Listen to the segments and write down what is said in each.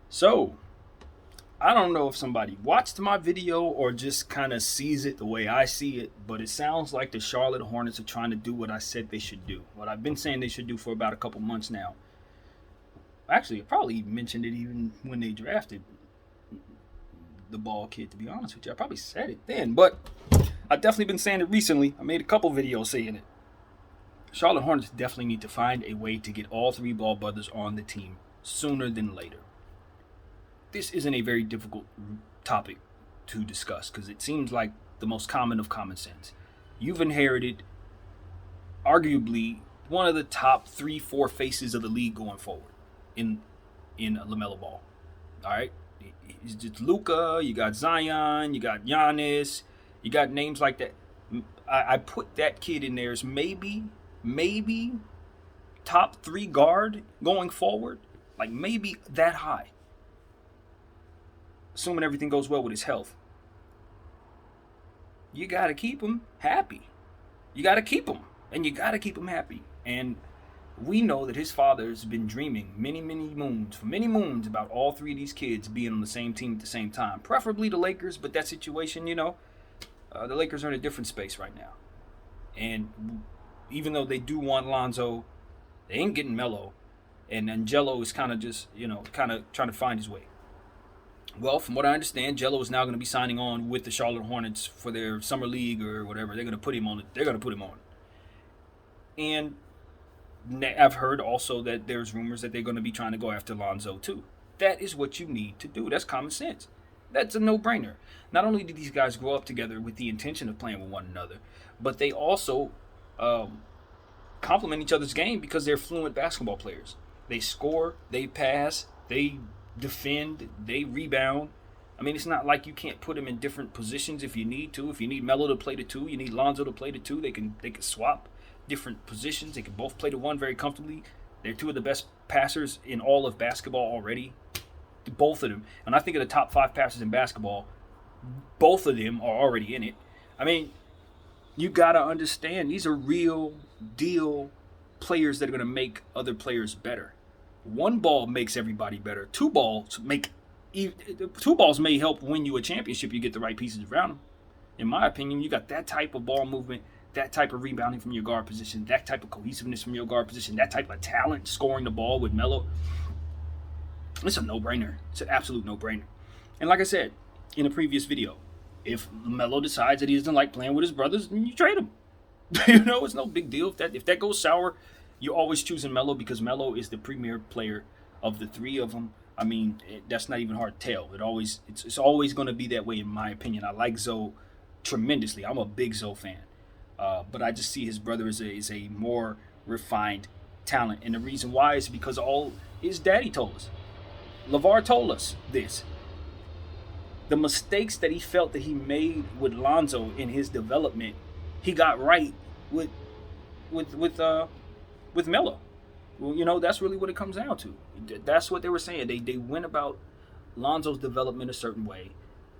So, I don't know if somebody watched my video or just kind of sees it the way I see it, but it sounds like the Charlotte Hornets are trying to do what I said they should do. What I've been saying they should do for about a couple months now. Actually, I probably mentioned it even when they drafted the ball kid, to be honest with you. I probably said it then, but I've definitely been saying it recently. I made a couple videos saying it. Charlotte Hornets definitely need to find a way to get all three ball brothers on the team sooner than later. This isn't a very difficult topic to discuss because it seems like the most common of common sense. You've inherited arguably one of the top 3-4 faces of the league going forward in LaMelo Ball. All right, it's just Luka. You got Zion. You got Giannis. You got names like that. I put that kid in there as maybe top 3 guard going forward, like maybe that high, assuming everything goes well with his health. You got to keep him happy. You got to keep him, and you got to keep him happy. And we know that his father has been dreaming many moons about all 3 of these kids being on the same team at the same time. Preferably the Lakers, but that situation, the Lakers are in a different space right now. And even though they do want Lonzo, they ain't getting Melo. And then Jello is kind of just, kind of trying to find his way. Well, from what I understand, Jello is now going to be signing on with the Charlotte Hornets for their summer league or whatever. They're going to put him on. And I've heard also that there's rumors that they're going to be trying to go after Lonzo too. That is what you need to do. That's common sense. That's a no-brainer. Not only did these guys grow up together with the intention of playing with one another, but they also complement each other's game because they're fluent basketball players. They score, they pass, they defend, they rebound. I mean, it's not like you can't put them in different positions if you need to. If you need Melo to play the 2, you need Lonzo to play the 2. They can swap different positions. They can both play the 1 very comfortably. They're 2 of the best passers in all of basketball already. Both of them. And I think of the top 5 passers in basketball, both of them are already in it. I mean, you got to understand these are real deal players that are going to make other players better. 1 ball makes everybody better. 2 balls may help win you a championship. You get the right pieces around them. In my opinion, you got that type of ball movement, that type of rebounding from your guard position, that type of cohesiveness from your guard position, that type of talent scoring the ball with Melo. It's a no-brainer. It's an absolute no-brainer. And like I said in a previous video, if Melo decides that he doesn't like playing with his brothers, then you trade him. It's no big deal. If that goes sour, you're always choosing Melo because Melo is the premier player of the 3 of them. I mean, that's not even hard to tell. It's always going to be that way in my opinion. I like Zoe tremendously. I'm a big Zoe fan. But I just see his brother is a more refined talent. And the reason why is because all his daddy told us. LeVar told us this. The mistakes that he felt that he made with Lonzo in his development, he got right with Melo. Well, that's really what it comes down to. That's what they were saying. They went about Lonzo's development a certain way.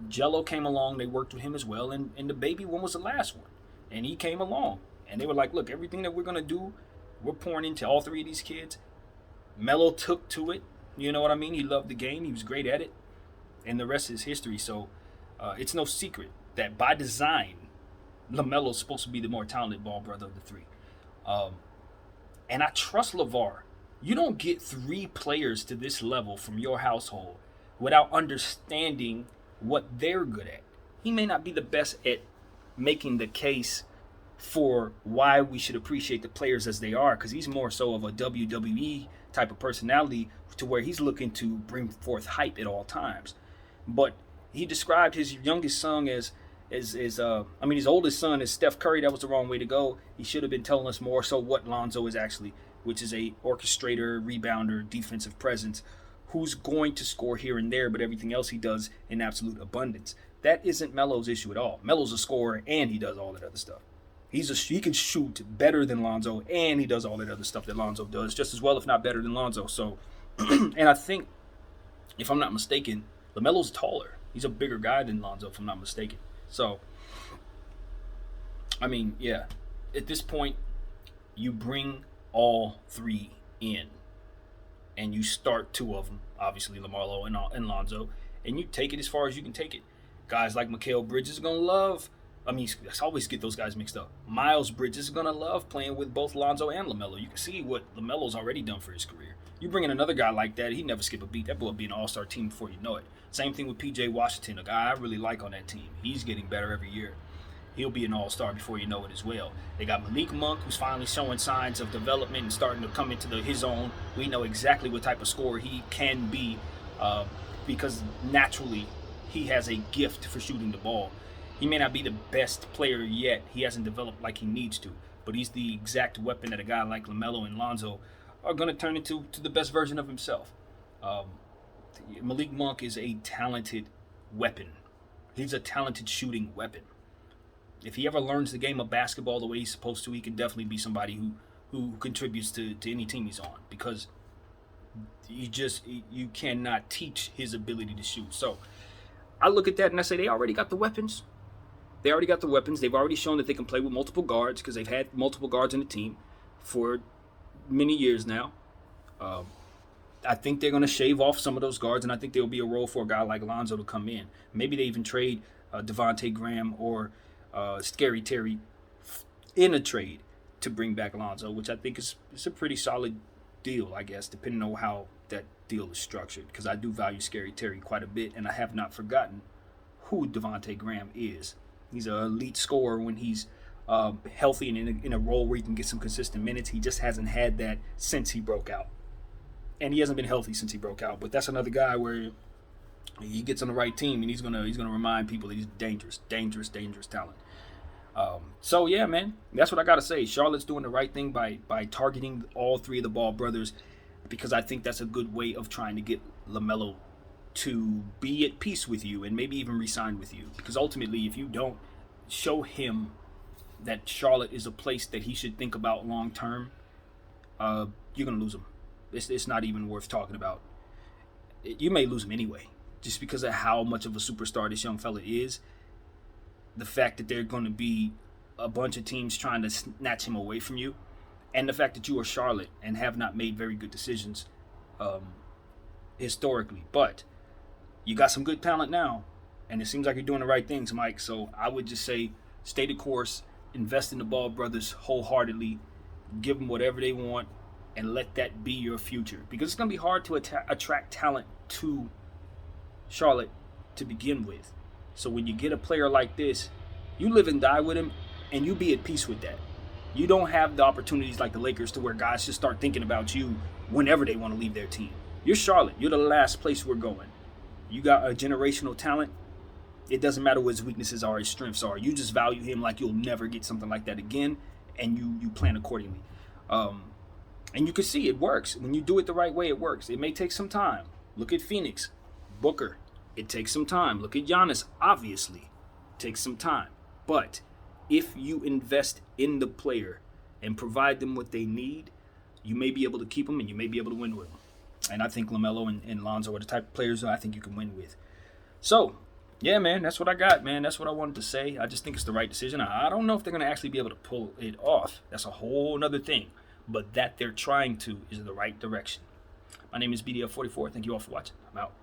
Jello came along. They worked with him as well. And the baby one was the last one. And he came along. And they were like, look, everything that we're going to do, we're pouring into all 3 of these kids. Melo took to it. You know what I mean? He loved the game. He was great at it. And the rest is history. So it's no secret that by design, LaMelo's supposed to be the more talented ball brother of the 3. And I trust LeVar. You don't get 3 players to this level from your household without understanding what they're good at. He may not be the best at making the case for why we should appreciate the players as they are, because he's more so of a WWE type of personality to where he's looking to bring forth hype at all times. But he described his youngest son his oldest son is Steph Curry. That was the wrong way to go. He should have been telling us more so what Lonzo is actually, which is a orchestrator, rebounder, defensive presence, who's going to score here and there, but everything else he does in absolute abundance. That isn't Melo's issue at all. Melo's a scorer and he does all that other stuff. He can shoot better than Lonzo, and he does all that other stuff that Lonzo does just as well, if not better than Lonzo. So, and I think, if I'm not mistaken, LaMelo's taller. He's a bigger guy than Lonzo, if I'm not mistaken. So, I mean, yeah. At this point, you bring all 3 in. and you start two of them, obviously LaMelo and Lonzo, and you take it as far as you can take it. Guys like Mikal Bridges are going to love, I always get those guys mixed up. Miles Bridges is going to love playing with both Lonzo and LaMelo. You can see what LaMelo's already done for his career. You bring in another guy like that, he'd never skip a beat. That boy will be an all-star team before you know it. Same thing with P.J. Washington, a guy I really like on that team. He's getting better every year. He'll be an all-star before you know it as well. They got Malik Monk, who's finally showing signs of development and starting to come into his own. We know exactly what type of scorer he can be because naturally he has a gift for shooting the ball. He may not be the best player yet. He hasn't developed like he needs to. But he's the exact weapon that a guy like LaMelo and Lonzo are going to turn into the best version of himself. Malik Monk is a talented weapon. He's a talented shooting weapon. If he ever learns the game of basketball the way he's supposed to, he can definitely be somebody who contributes to any team he's on, because you cannot teach his ability to shoot. So I look at that and I say they already got the weapons. They've already shown that they can play with multiple guards, because they've had multiple guards in the team for many years now. I think they're going to shave off some of those guards, and I think there will be a role for a guy like Lonzo to come in. Maybe they even trade Devontae Graham or Scary Terry in a trade to bring back Lonzo, which I think is a pretty solid deal, I guess, depending on how that deal is structured, because I do value Scary Terry quite a bit, and I have not forgotten who Devontae Graham is. He's an elite scorer when he's healthy and in a role where he can get some consistent minutes. He just hasn't had that since he broke out. And he hasn't been healthy since he broke out. But that's another guy where he gets on the right team and he's gonna remind people that he's dangerous talent. So yeah, man, that's what I gotta say. Charlotte's doing the right thing by targeting all three of the Ball brothers, because I think that's a good way of trying to get LaMelo to be at peace with you and maybe even re-sign with you. Because ultimately, if you don't show him that Charlotte is a place that he should think about long term, you're gonna lose him. It's not even worth talking about. You may lose him anyway, just because of how much of a superstar this young fella is. The fact that there are going to be a bunch of teams trying to snatch him away from you, and the fact that you are Charlotte and have not made very good decisions historically. But you got some good talent now, and it seems like you're doing the right things, Mike. So I would just say stay the course, invest in the Ball brothers wholeheartedly, give them whatever they want, and let that be your future. Because it's going to be hard to attract talent to Charlotte to begin with. So when you get a player like this, you live and die with him, and you be at peace with that. You don't have the opportunities like the Lakers to where guys just start thinking about you whenever they want to leave their team. You're Charlotte. You're the last place we're going. You got a generational talent. It doesn't matter what his weaknesses are, his strengths are. You just value him like you'll never get something like that again, and you plan accordingly. And you can see it works. When you do it the right way, it works. It may take some time. Look at Phoenix, Booker. It takes some time. Look at Giannis, obviously. It takes some time. But if you invest in the player and provide them what they need, you may be able to keep them and you may be able to win with them. And I think LaMelo and Lonzo are the type of players that I think you can win with. So, yeah, man, that's what I got, man. That's what I wanted to say. I just think it's the right decision. I don't know if they're going to actually be able to pull it off. That's a whole other thing. But that they're trying to is in the right direction. My name is BDF44. Thank you all for watching. I'm out.